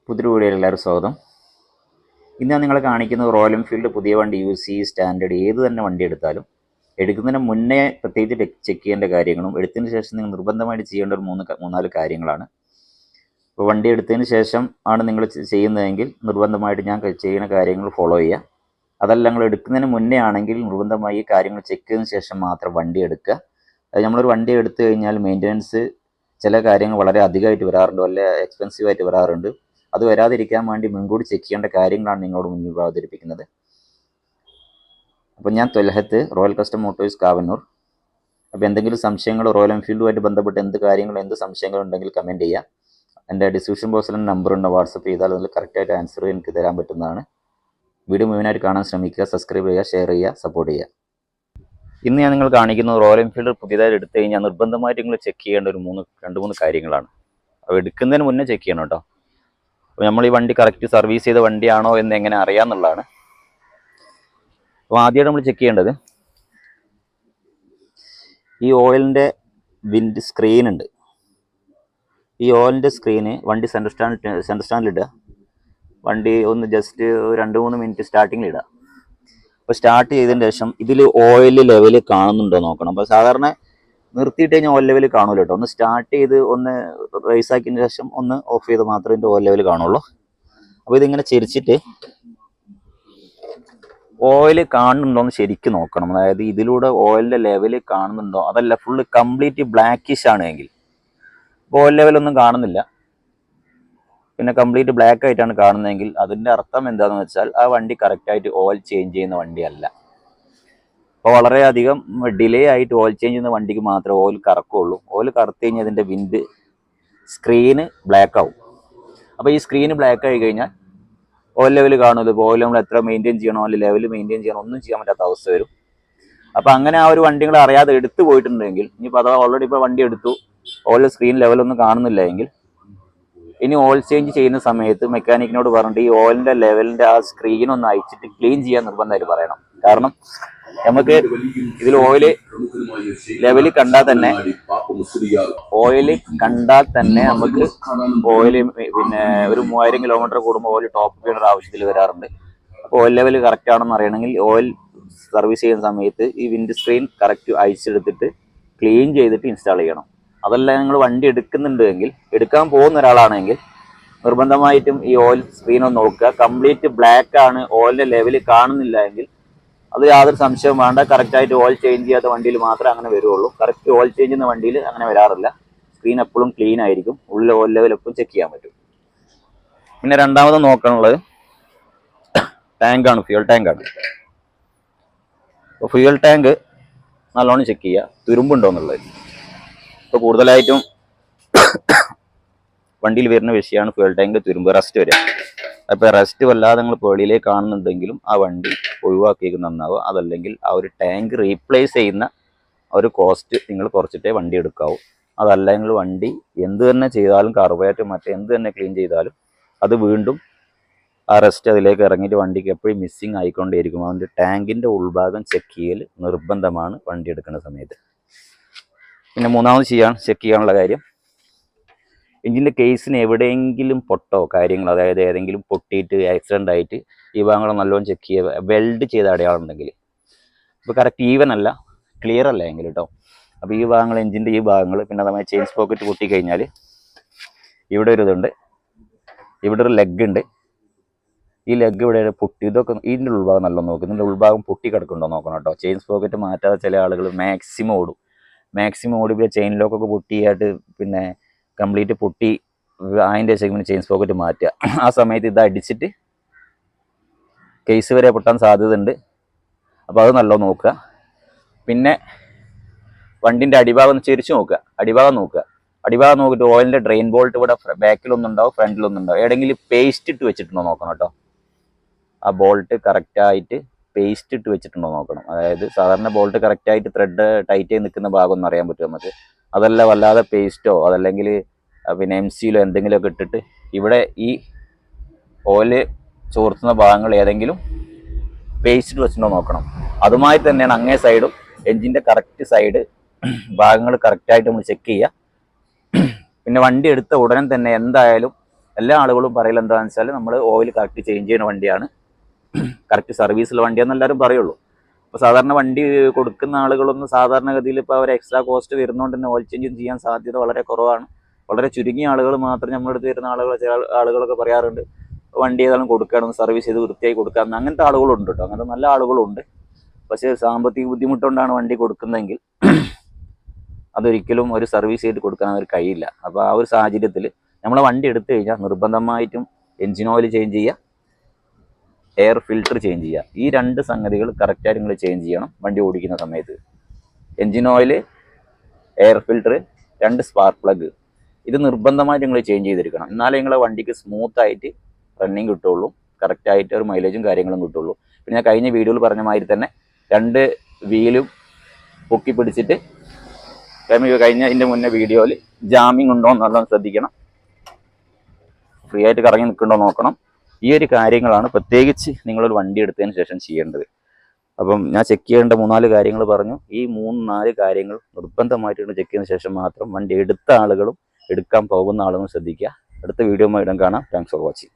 പുതിയൊരു വീഡിയോയിൽ എല്ലാവരും സ്വാഗതം. ഇന്ന് ഞാൻ നിങ്ങളെ കാണിക്കുന്നത് റോയൽ എൻഫീൽഡ് പുതിയ വണ്ടി UC സ്റ്റാൻഡേർഡ് ഏത് തന്നെ വണ്ടി എടുത്താലും എടുക്കുന്നതിന് മുന്നേ പ്രത്യേകിച്ച് ചെക്ക് ചെയ്യേണ്ട കാര്യങ്ങളും എടുത്തതിന് ശേഷം നിങ്ങൾ നിർബന്ധമായിട്ട് ചെയ്യേണ്ട ഒരു മൂന്നാല് കാര്യങ്ങളാണ്. അപ്പോൾ വണ്ടി എടുത്തതിന് ശേഷം ആണ് നിങ്ങൾ ചെയ്യുന്നതെങ്കിൽ നിർബന്ധമായിട്ട് ഞാൻ ചെയ്യുന്ന കാര്യങ്ങൾ ഫോളോ ചെയ്യുക. അതല്ല നിങ്ങൾ എടുക്കുന്നതിന് മുന്നേ ആണെങ്കിൽ നിർബന്ധമായി കാര്യങ്ങൾ ചെക്ക് ചെയ്തതിന് ശേഷം മാത്രം വണ്ടി എടുക്കുക. അത് നമ്മളൊരു വണ്ടി എടുത്തു കഴിഞ്ഞാൽ മെയിൻ്റനൻസ് ചില കാര്യങ്ങൾ വളരെ അധികമായിട്ട് വരാറുണ്ട്, വല്ല എക്സ്പെൻസീവായിട്ട് വരാറുണ്ട്. അത് വരാതിരിക്കാൻ വേണ്ടി മുൻകൂട്ടി ചെക്ക് ചെയ്യേണ്ട കാര്യങ്ങളാണ് നിങ്ങളോട് മുന്നിൽ അവതരിപ്പിക്കുന്നത്. അപ്പോൾ ഞാൻ Thwalhath, royal custom Motors Kavannur. അപ്പോൾ എന്തെങ്കിലും സംശയങ്ങൾ റോയൽ എൻഫീൽഡുമായിട്ട് ബന്ധപ്പെട്ട് എന്ത് സംശയങ്ങൾ ഉണ്ടെങ്കിൽ കമൻറ്റ് ചെയ്യുക. എൻ്റെ ഡിസ്ക്രിപ്ഷൻ ബോക്സിൽ നമ്പർ ഉണ്ട്, വാട്സപ്പ് ചെയ്താൽ അതിൽ കറക്റ്റായിട്ട് ആൻസർ എനിക്ക് തരാൻ പറ്റുന്നതാണ്. വീഡിയോ മുഴുവനായിട്ട് കാണാൻ ശ്രമിക്കുക, സബ്സ്ക്രൈബ് ചെയ്യുക, ഷെയർ ചെയ്യുക, സപ്പോർട്ട് ചെയ്യുക. ഇന്ന് ഞാൻ നിങ്ങൾ കാണിക്കുന്നത് റോയൽ എൻഫീൽഡ് പുതിയതായിട്ട് എടുത്തു കഴിഞ്ഞാൽ നിർബന്ധമായിട്ട് നിങ്ങൾ ചെക്ക് ചെയ്യേണ്ട ഒരു രണ്ട് മൂന്ന് കാര്യങ്ങളാണ്. അപ്പോൾ എടുക്കുന്നതിന് മുന്നേ ചെക്ക് ചെയ്യണം കേട്ടോ. അപ്പോൾ നമ്മൾ ഈ വണ്ടി കറക്റ്റ് സർവീസ് ചെയ്ത വണ്ടിയാണോ എന്ന് എങ്ങനെ അറിയാമെന്നുള്ളതാണ്. അപ്പോൾ ആദ്യമായിട്ട് നമ്മൾ ചെക്ക് ചെയ്യേണ്ടത് ഈ ഓയിലിൻ്റെ വിൻഡ് സ്ക്രീൻ ഉണ്ട്. ഈ ഓയിലിൻ്റെ സ്ക്രീന് വണ്ടി സെൻറ്റർ സ്റ്റാൻഡിലിടുക. വണ്ടി ഒന്ന് ജസ്റ്റ് 2-3 മിനിറ്റ് സ്റ്റാർട്ടിങ്ങിൽ ഇടുക. അപ്പോൾ സ്റ്റാർട്ട് ചെയ്തതിന് ശേഷം ഇതിൽ ഓയിൽ ലെവൽ കാണുന്നുണ്ടോ നോക്കണം. അപ്പോൾ സാധാരണ നിർത്തിയിട്ട് കഴിഞ്ഞാൽ ഓയിൽ ലെവൽ കാണൂല കേട്ടോ. ഒന്ന് സ്റ്റാർട്ട് ചെയ്ത് ഒന്ന് റേസ് ആക്കിയതിന് ശേഷം ഒന്ന് ഓഫ് ചെയ്ത് മാത്രമേ ഇതിൻ്റെ ഓയിൽ ലെവൽ കാണുള്ളൂ. അപ്പോൾ ഇതിങ്ങനെ ചെരിച്ചിട്ട് ഓയിൽ കാണുന്നുണ്ടോ എന്ന് ശരിക്കും നോക്കണം. അതായത് ഇതിലൂടെ ഓയിലിൻ്റെ ലെവൽ കാണുന്നുണ്ടോ, അതല്ല ഫുള്ള് കംപ്ലീറ്റ് ബ്ലാക്കിഷ് ആണ് എങ്കിൽ ഓയിൽ ലെവലൊന്നും കാണുന്നില്ല, പിന്നെ കംപ്ലീറ്റ് ബ്ലാക്ക് ആയിട്ടാണ് കാണുന്നതെങ്കിൽ അതിൻ്റെ അർത്ഥം എന്താണെന്ന് വെച്ചാൽ ആ വണ്ടി കറക്റ്റായിട്ട് ഓയിൽ ചേഞ്ച് ചെയ്യുന്ന വണ്ടിയല്ല. അപ്പോൾ വളരെയധികം ഡിലേ ആയിട്ട് ഓയിൽ ചേഞ്ച് ചെയ്യുന്ന വണ്ടിക്ക് മാത്രമേ ഓയിൽ കറക്കുള്ളൂ. ഓയിൽ കറുത്ത് കഴിഞ്ഞാൽ അതിൻ്റെ വിൻഡ് സ്ക്രീന് ബ്ലാക്ക് ആവും. അപ്പോൾ ഈ സ്ക്രീന് ബ്ലാക്ക് ആയി കഴിഞ്ഞാൽ ഓയിൽ ലെവൽ കാണുമല്ലോ. ഇപ്പോൾ ഓയിൽ നമ്മൾ എത്ര മെയിൻറ്റെയിൻ ചെയ്യണോ, അല്ലെങ്കിൽ ലെവൽ മെയിൻറ്റെയിൻ ചെയ്യണോ, ഒന്നും ചെയ്യാൻ പറ്റാത്ത അവസ്ഥ വരും. അപ്പോൾ അങ്ങനെ ആ ഒരു വണ്ടികൾ അറിയാതെ എടുത്തു പോയിട്ടുണ്ടെങ്കിൽ, ഇനിയിപ്പോൾ അഥവാ ഓൾറെഡി ഇപ്പോൾ വണ്ടി എടുത്തു, ഓയിൽ സ്ക്രീൻ ലെവലൊന്നും കാണുന്നില്ല എങ്കിൽ ഇനി ഓയിൽ ചേഞ്ച് ചെയ്യുന്ന സമയത്ത് മെക്കാനിക്കിനോട് പറഞ്ഞിട്ട് ഈ ഓയിലിൻ്റെ ലെവലിൻ്റെ ആ സ്ക്രീൻ ഒന്ന് അയച്ചിട്ട് ക്ലീൻ ചെയ്യാൻ നിർബന്ധമായിട്ട് പറയണം. കാരണം നമുക്ക് ഇതിൽ ഓയില് ലെവല് കണ്ടാൽ തന്നെ നമുക്ക് ഓയില് പിന്നെ ഒരു 3000 കിലോമീറ്റർ കൂടുമ്പോൾ ഓയിൽ ടോപ്പ് ചെയ്യേണ്ട ആവശ്യത്തിൽ വരാറുണ്ട്. അപ്പോൾ ഓയിൽ ലെവൽ കറക്റ്റ് ആണെന്ന് അറിയണമെങ്കിൽ ഓയിൽ സർവീസ് ചെയ്യുന്ന സമയത്ത് ഈ വിൻഡ് സ്ക്രീൻ കറക്റ്റ് അയച്ചെടുത്തിട്ട് ക്ലീൻ ചെയ്തിട്ട് ഇൻസ്റ്റാൾ ചെയ്യണം. അതല്ല നിങ്ങൾ വണ്ടി എടുക്കുന്നുണ്ടെങ്കിൽ, എടുക്കാൻ പോകുന്ന ഒരാളാണെങ്കിൽ നിർബന്ധമായിട്ടും ഈ ഓയിൽ സ്ക്രീൻ ഒന്ന് നോക്കുക. കംപ്ലീറ്റ് ബ്ലാക്ക് ആണ്, ഓയിലിൻ്റെ ലെവല് കാണുന്നില്ല എങ്കിൽ അത് യാതൊരു സംശയവും വേണ്ട. കറക്റ്റായിട്ട് ഓയിൽ ചേഞ്ച് ചെയ്യാത്ത വണ്ടിയിൽ മാത്രമേ അങ്ങനെ വരുള്ളൂ. കറക്റ്റ് ഓയിൽ ചേഞ്ച് ചെയ്യുന്ന വണ്ടിയിൽ അങ്ങനെ വരാറില്ല. സ്ക്രീൻ എപ്പോഴും ക്ലീൻ ആയിരിക്കും, ഉള്ളിൽ ഓയിൽ ലെവൽ എപ്പോഴും ചെക്ക് ചെയ്യാൻ പറ്റും. പിന്നെ രണ്ടാമത് നോക്കാനുള്ളത് ടാങ്കാണ്, ഫ്യൂൽ ടാങ്കാണ്. അപ്പോൾ ഫ്യൂൽ ടാങ്ക് നല്ലോണം ചെക്ക് ചെയ്യുക, തുരുമ്പുണ്ടോ എന്നുള്ളത്. ഇപ്പോൾ കൂടുതലായിട്ടും വണ്ടിയിൽ വരുന്ന വിഷയമാണ് ഫ്യൂൽ ടാങ്കിൽ തുരുമ്പ്, റസ്റ്റ് വരിക. അപ്പോൾ റസ്റ്റ് വല്ലാതെ നിങ്ങൾ പേളിയിലേക്ക് കാണുന്നുണ്ടെങ്കിലും ആ വണ്ടി ഒഴിവാക്കിയേക്ക് നന്നാവുക. അതല്ലെങ്കിൽ ആ ഒരു ടാങ്ക് റീപ്ലേസ് ചെയ്യുന്ന ഒരു കോസ്റ്റ് നിങ്ങൾ കുറച്ചിട്ടേ വണ്ടി എടുക്കാവൂ. അതല്ലെങ്കിൽ വണ്ടി എന്ത് തന്നെ ചെയ്താലും, കാർബറേറ്റർ എന്ത് തന്നെ ക്ലീൻ ചെയ്താലും അത് വീണ്ടും ആ റസ്റ്റ് അതിലേക്ക് ഇറങ്ങിയിട്ട് വണ്ടിക്ക് എപ്പോഴും മിസ്സിങ് ആയിക്കൊണ്ടേയിരിക്കും. അതുകൊണ്ട് ടാങ്കിൻ്റെ ഉൾഭാഗം ചെക്ക് ചെയ്യൽ നിർബന്ധമാണ് വണ്ടി എടുക്കുന്ന സമയത്ത്. പിന്നെ മൂന്നാമത് ചെക്ക് ചെയ്യാനുള്ള കാര്യം, എഞ്ചിൻ്റെ കേസിന് എവിടെയെങ്കിലും പൊട്ടോ കാര്യങ്ങൾ, അതായത് ഏതെങ്കിലും പൊട്ടിയിട്ട് ആക്സിഡൻ്റ് ആയിട്ട് ഈ ഭാഗങ്ങൾ നല്ലോണം ചെക്ക് ചെയ്യുക. വെൽഡ് ചെയ്ത അടയാളം ഉണ്ടെങ്കിൽ, ഇപ്പോൾ കറക്റ്റ് ഈവൻ അല്ല, ക്ലിയർ അല്ല എങ്കിൽ കേട്ടോ. അപ്പോൾ ഈ ഭാഗങ്ങൾ, എഞ്ചിൻ്റെ ഈ ഭാഗങ്ങൾ, പിന്നെ അതുമായി ചെയിൻ സ്പോക്കറ്റ് പൊട്ടിക്കഴിഞ്ഞാൽ ഇവിടെ ഒരു ഇതുണ്ട്, ഇവിടെ ഒരു ലെഗ് ഉണ്ട്, ഈ ലെഗ് ഇവിടെ പൊട്ടി, ഇതൊക്കെ ഇതിൻ്റെ ഉൾഭാഗം നല്ല നോക്കും. ഇതിൻ്റെ ഉൾഭാഗം പൊട്ടി കിടക്കുന്നുണ്ടോ നോക്കണം കേട്ടോ. ചെയിൻ സ്പോക്കറ്റ് മാറ്റാതെ ചില ആളുകൾ മാക്സിമം ഓടി ചെയിൻ ലോക്കൊക്കെ പൊട്ടിയായിട്ട് പിന്നെ കംപ്ലീറ്റ് പൊട്ടി അതിൻ്റെ ശേഷം ചെയിൻ സ്പോക്കറ്റ് മാറ്റുക. ആ സമയത്ത് ഇത് അടിച്ചിട്ട് കേസ് വരെ പൊട്ടാൻ സാധ്യതയുണ്ട്. അപ്പോൾ അത് നല്ലോണം നോക്കുക. പിന്നെ വണ്ടിൻ്റെ അടിഭാഗം ചെരിച്ച് നോക്കുക. അടിഭാഗം നോക്കിയിട്ട് ഓയിലിൻ്റെ ഡ്രെയിൻ ബോൾട്ട് ഇവിടെ ബാക്കിലൊന്നുണ്ടാവും, ഫ്രണ്ടിലൊന്നുണ്ടാവും. ഏതെങ്കിലും പേസ്റ്റ് ഇട്ട് വെച്ചിട്ടുണ്ടോ നോക്കണം കേട്ടോ. ആ ബോൾട്ട് കറക്റ്റായിട്ട് പേസ്റ്റ് ഇട്ട് വെച്ചിട്ടുണ്ടോ നോക്കണം. അതായത് സാധാരണ ബോൾട്ട് കറക്റ്റായിട്ട് ത്രെഡ് ടൈറ്റ് ചെയ്ത് നിൽക്കുന്ന ഭാഗം ഒന്ന് അറിയാൻ പറ്റും നമുക്ക്. അതല്ല വല്ലാതെ പേസ്റ്റോ അതല്ലെങ്കിൽ പിന്നെ MCയിലോ എന്തെങ്കിലുമൊക്കെ ഇട്ടിട്ട് ഇവിടെ ഈ ഓയില് ചോർത്തുന്ന ഭാഗങ്ങൾ ഏതെങ്കിലും പേസ്റ്റ് ഇട്ട് വെച്ചിട്ടുണ്ടോ നോക്കണം. അതുമായി തന്നെയാണ് അങ്ങേ സൈഡും എഞ്ചിൻ്റെ കറക്റ്റ് സൈഡ് ഭാഗങ്ങൾ കറക്റ്റായിട്ട് നമ്മൾ ചെക്ക് ചെയ്യുക. പിന്നെ വണ്ടി എടുത്ത ഉടനെ തന്നെ എന്തായാലും എല്ലാ ആളുകളും പറയൽ എന്താണെന്ന് വെച്ചാൽ നമ്മൾ ഓയിൽ കറക്റ്റ് ചേഞ്ച് ചെയ്യുന്ന വണ്ടിയാണ്, കറക്റ്റ് സർവീസുള്ള വണ്ടിയാണെന്ന് എല്ലാവരും പറയുള്ളൂ. അപ്പോൾ സാധാരണ വണ്ടി കൊടുക്കുന്ന ആളുകളൊന്നും സാധാരണഗതിയിൽ ഇപ്പോൾ അവർ എക്സ്ട്രാ കോസ്റ്റ് വരുന്നതുകൊണ്ട് തന്നെ ഓയിൽ ചേഞ്ച് ചെയ്യാൻ സാധ്യത വളരെ കുറവാണ്. വളരെ ചുരുങ്ങിയ ആളുകൾ മാത്രം നമ്മുടെ അടുത്ത് വരുന്ന ആളുകളൊക്കെ പറയാറുണ്ട് വണ്ടി ഏതായാലും കൊടുക്കണം, സർവീസ് ചെയ്ത് വൃത്തിയായി കൊടുക്കാമെന്ന്. അങ്ങനത്തെ ആളുകളുണ്ട് കേട്ടോ, അങ്ങനത്തെ നല്ല ആളുകളുണ്ട്. പക്ഷേ സാമ്പത്തിക ബുദ്ധിമുട്ടുകൊണ്ടാണ് വണ്ടി കൊടുക്കുന്നതെങ്കിൽ അതൊരിക്കലും ഒരു സർവീസ് ചെയ്ത് കൊടുക്കാൻ അവർ കഴിയില്ല. അപ്പോൾ ആ ഒരു സാഹചര്യത്തിൽ നമ്മൾ വണ്ടി എടുത്തു കഴിഞ്ഞാൽ നിർബന്ധമായിട്ടും എൻജിൻ ഓയിൽ ചേഞ്ച് ചെയ്യുക, എയർ ഫിൽട്ടർ ചേഞ്ച് ചെയ്യുക. ഈ 2 സംഗതികൾ കറക്റ്റായിട്ട് നിങ്ങൾ ചേഞ്ച് ചെയ്യണം വണ്ടി ഓടിക്കുന്ന സമയത്ത്. Engine oil, air filter, 2 spark plug, ഇത് നിർബന്ധമായിട്ട് നിങ്ങൾ ചേഞ്ച് ചെയ്തിരിക്കണം. എന്നാലേ നിങ്ങളെ വണ്ടിക്ക് സ്മൂത്തായിട്ട് റണ്ണിങ് കിട്ടുള്ളൂ, കറക്റ്റായിട്ട് ഒരു മൈലേജും കാര്യങ്ങളും കിട്ടുള്ളൂ. പിന്നെ ഞാൻ കഴിഞ്ഞ വീഡിയോയിൽ പറഞ്ഞ മാതിരി തന്നെ 2 വീലും പൊക്കി പിടിച്ചിട്ട് കഴിഞ്ഞ ഇതിൻ്റെ മുന്നേ വീഡിയോയിൽ ജാമിങ് ഉണ്ടോ എന്ന് നല്ലോണം ശ്രദ്ധിക്കണം, ഫ്രീ ആയിട്ട് കറങ്ങി നിൽക്കുന്നുണ്ടോ നോക്കണം. ഈ ഒരു കാര്യങ്ങളാണ് പ്രത്യേകിച്ച് നിങ്ങളൊരു വണ്ടി എടുത്തതിന് ശേഷം ചെയ്യേണ്ടത്. അപ്പം ഞാൻ ചെക്ക് ചെയ്യേണ്ട 3-4 കാര്യങ്ങൾ പറഞ്ഞു. ഈ 3-4 കാര്യങ്ങൾ നിർബന്ധമായിട്ട് ചെക്ക് ചെയ്തതിന് ശേഷം മാത്രം വണ്ടി എടുത്ത ആളുകളും എടുക്കാൻ പോകുന്ന ആളുകളും ശ്രദ്ധിക്കുക. അടുത്ത വീഡിയോ കാണാം. Thanks for watching.